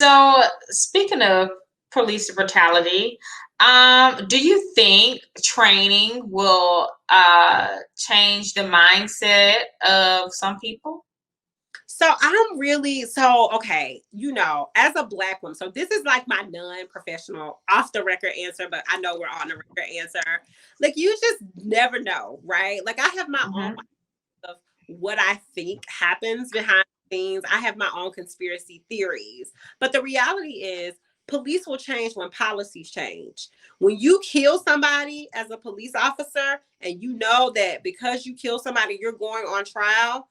So, speaking of police brutality, do you think training will change the mindset of some people? Okay, as a Black woman, so this is like my non-professional off the record answer, but I know we're on the record answer. Like, you just never know, right? Like, I have my own Hmm. of what I think happens behind the scenes. I have my own conspiracy theories. But the reality is, police will change when policies change. When you kill somebody as a police officer and you know that because you kill somebody, you're going on trial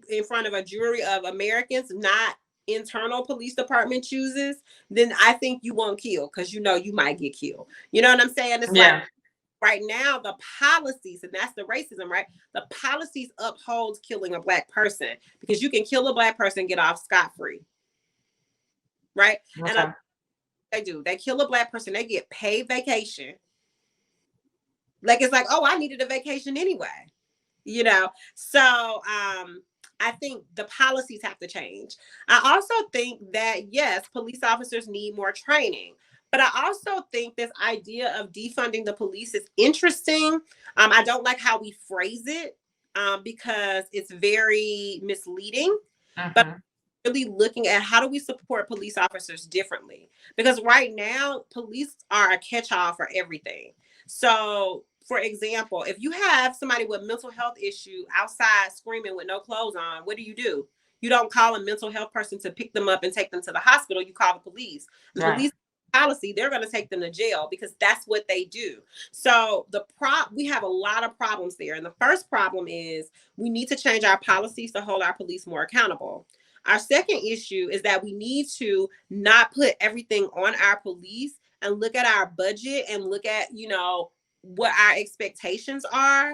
in front of a jury of Americans, not internal police department chooses, then I think you won't kill because you know you might get killed. You know what I'm saying? It's like Yeah. right now the policies, and that's the racism, right? The policies upholds killing a Black person because you can kill a Black person and get off scot-free, right? And Okay. they kill a Black person, they get paid vacation. Like, it's like, oh, I needed a vacation anyway, so I think the policies have to change. I also think that, yes, police officers need more training. But I also think this idea of defunding the police is interesting. I don't like how we phrase it, because it's very misleading. But Hmm. really looking at how do we support police officers differently? Because right now, police are a catch-all for everything. So, for example, if you have somebody with mental health issue outside screaming with no clothes on, what do? You don't call a mental health person to pick them up and take them to the hospital. You call the police. And the Right. police policy, they're going to take them to jail because that's what they do. So we have a lot of problems there. And the first problem is we need to change our policies to hold our police more accountable. Our second issue is that we need to not put everything on our police and look at our budget and look at, what our expectations are,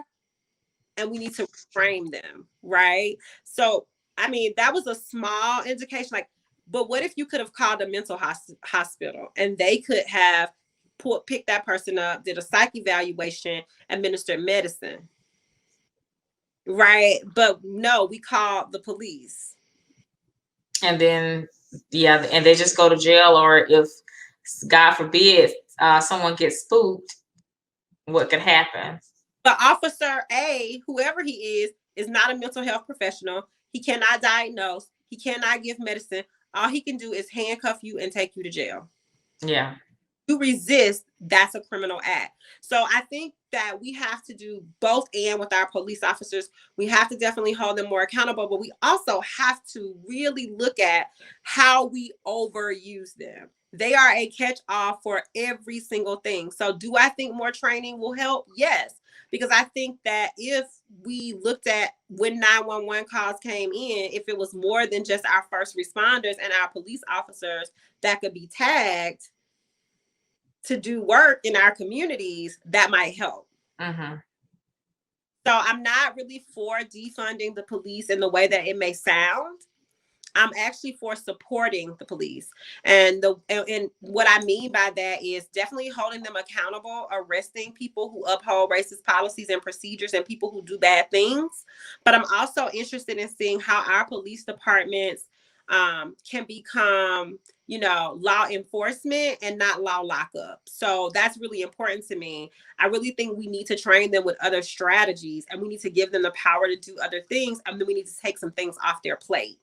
and we need to frame them, right? So, I mean, that was a small indication. Like, but what if you could have called a mental hospital and they could have picked that person up, did a psych evaluation, administered medicine, right? But no, we called the police. And then, yeah, and they just go to jail, or if, God forbid, someone gets spooked, what could happen? But Officer A, whoever he is not a mental health professional. He cannot diagnose. He cannot give medicine. All he can do is handcuff you and take you to jail. Yeah. You resist, that's a criminal act. So I think that we have to do both and with our police officers. We have to definitely hold them more accountable, but we also have to really look at how we overuse them. They are a catch-all for every single thing. So do I think more training will help? Yes. Because I think that if we looked at when 911 calls came in, if it was more than just our first responders and our police officers that could be tagged to do work in our communities, that might help. Mm-hmm. So I'm not really for defunding the police in the way that it may sound. I'm actually for supporting the police. And what I mean by that is definitely holding them accountable, arresting people who uphold racist policies and procedures and people who do bad things. But I'm also interested in seeing how our police departments can become, law enforcement and not law lockup. So that's really important to me. I really think we need to train them with other strategies and we need to give them the power to do other things. And then we need to take some things off their plate.